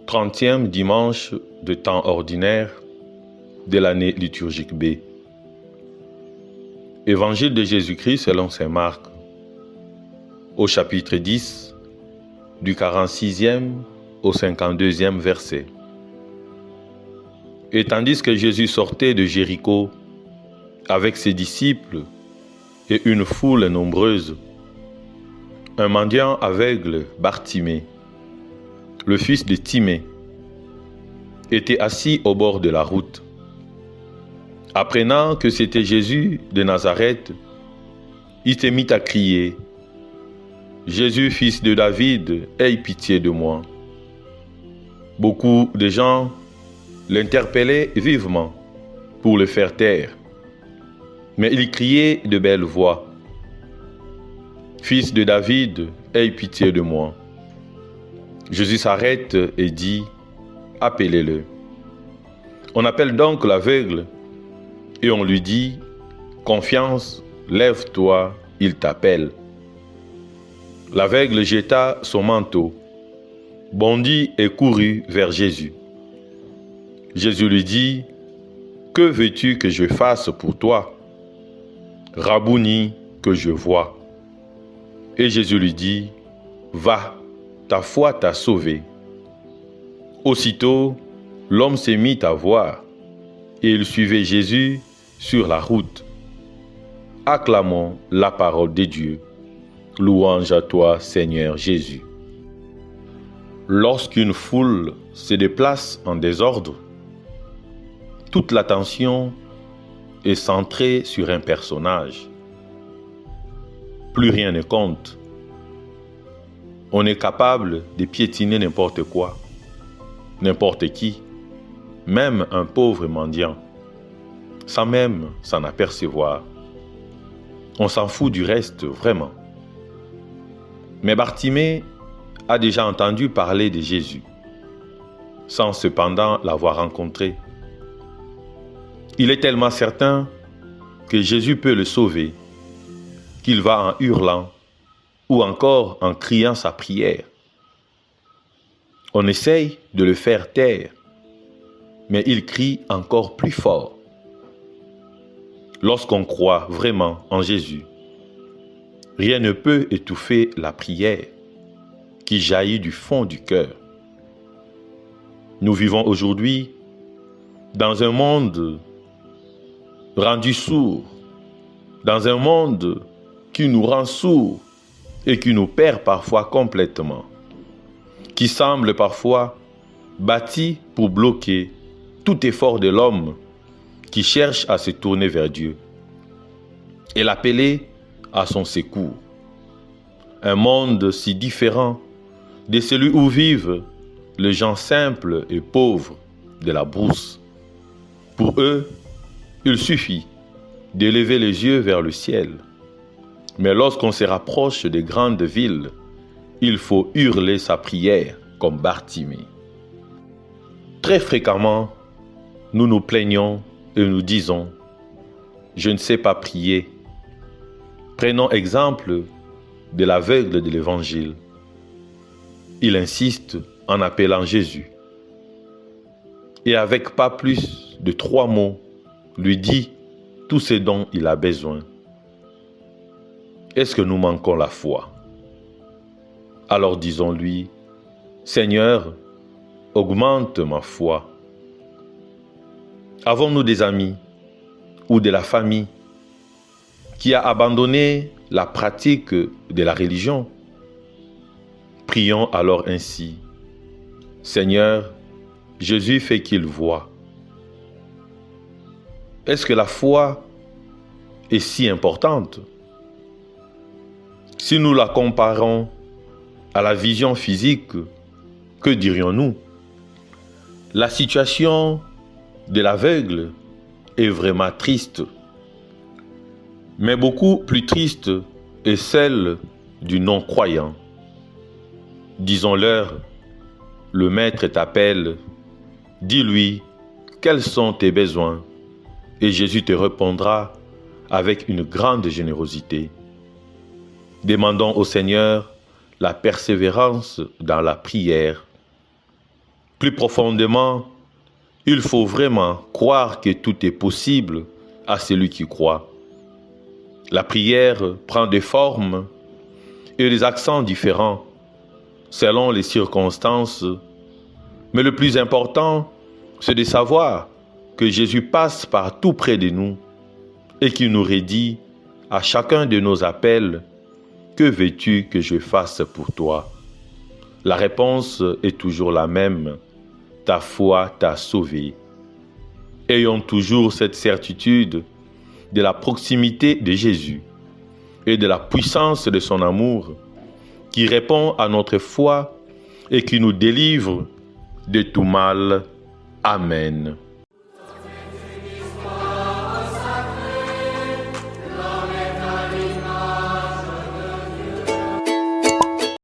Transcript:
30e dimanche de temps ordinaire de l'année liturgique B. Évangile de Jésus-Christ selon saint Marc, au chapitre 10, du 46e au 52e verset. Et tandis que Jésus sortait de Jéricho avec ses disciples et une foule nombreuse, un mendiant aveugle, Bartimée, le fils de Timée, était assis au bord de la route. Apprenant que c'était Jésus de Nazareth, il se mit à crier : « Jésus, fils de David, aie pitié de moi !» Beaucoup de gens l'interpellaient vivement pour le faire taire. Mais il criait de belle voix : « Fils de David, aie pitié de moi !» Jésus s'arrête et dit : « Appelez-le. » On appelle donc l'aveugle et on lui dit : « Confiance, lève-toi, il t'appelle. » L'aveugle jeta son manteau, bondit et courut vers Jésus. Jésus lui dit : « Que veux-tu que je fasse pour toi ? Rabouni, que je vois. » Et Jésus lui dit : « Va, ta foi t'a sauvé. » Aussitôt, l'homme s'est mis à voir, et il suivait Jésus sur la route. Acclamons la parole de Dieu. Louange à toi, Seigneur Jésus. Lorsqu'une foule se déplace en désordre, toute l'attention est centrée sur un personnage. Plus rien ne compte. On est capable de piétiner n'importe quoi, n'importe qui, même un pauvre mendiant, sans même s'en apercevoir. On s'en fout du reste vraiment. Mais Bartimée a déjà entendu parler de Jésus, sans cependant l'avoir rencontré. Il est tellement certain que Jésus peut le sauver, qu'il va en hurlant ou encore en criant sa prière. On essaye de le faire taire, mais il crie encore plus fort. Lorsqu'on croit vraiment en Jésus, rien ne peut étouffer la prière qui jaillit du fond du cœur. Nous vivons aujourd'hui dans un monde rendu sourd, dans un monde qui nous rend sourds et qui nous perd parfois complètement, qui semble parfois bâti pour bloquer tout effort de l'homme qui cherche à se tourner vers Dieu et l'appeler à son secours. Un monde si différent de celui où vivent les gens simples et pauvres de la brousse. Pour eux, il suffit d'élever les yeux vers le ciel. Mais lorsqu'on se rapproche des grandes villes, il faut hurler sa prière comme Bartimée. Très fréquemment, nous nous plaignons et nous disons : je ne sais pas prier. Prenons exemple de l'aveugle de l'Évangile. Il insiste en appelant Jésus. Et avec pas plus de 3 mots, lui dit tout ce dont il a besoin. Est-ce que nous manquons la foi ? Alors disons-lui : Seigneur, augmente ma foi. Avons-nous des amis ou de la famille qui a abandonné la pratique de la religion ? Prions alors ainsi : Seigneur, Jésus fait qu'il voie. Est-ce que la foi est si importante ? Si nous la comparons à la vision physique, que dirions-nous ? La situation de l'aveugle est vraiment triste. Mais beaucoup plus triste est celle du non-croyant. Disons-leur : le Maître t'appelle, dis-lui quels sont tes besoins, et Jésus te répondra avec une grande générosité. Demandons au Seigneur la persévérance dans la prière. Plus profondément, il faut vraiment croire que tout est possible à celui qui croit. La prière prend des formes et des accents différents selon les circonstances, mais le plus important, c'est de savoir que Jésus passe partout près de nous et qu'il nous redit à chacun de nos appels: que veux-tu que je fasse pour toi? La réponse est toujours la même: ta foi t'a sauvé. Ayons toujours cette certitude de la proximité de Jésus et de la puissance de son amour qui répond à notre foi et qui nous délivre de tout mal. Amen.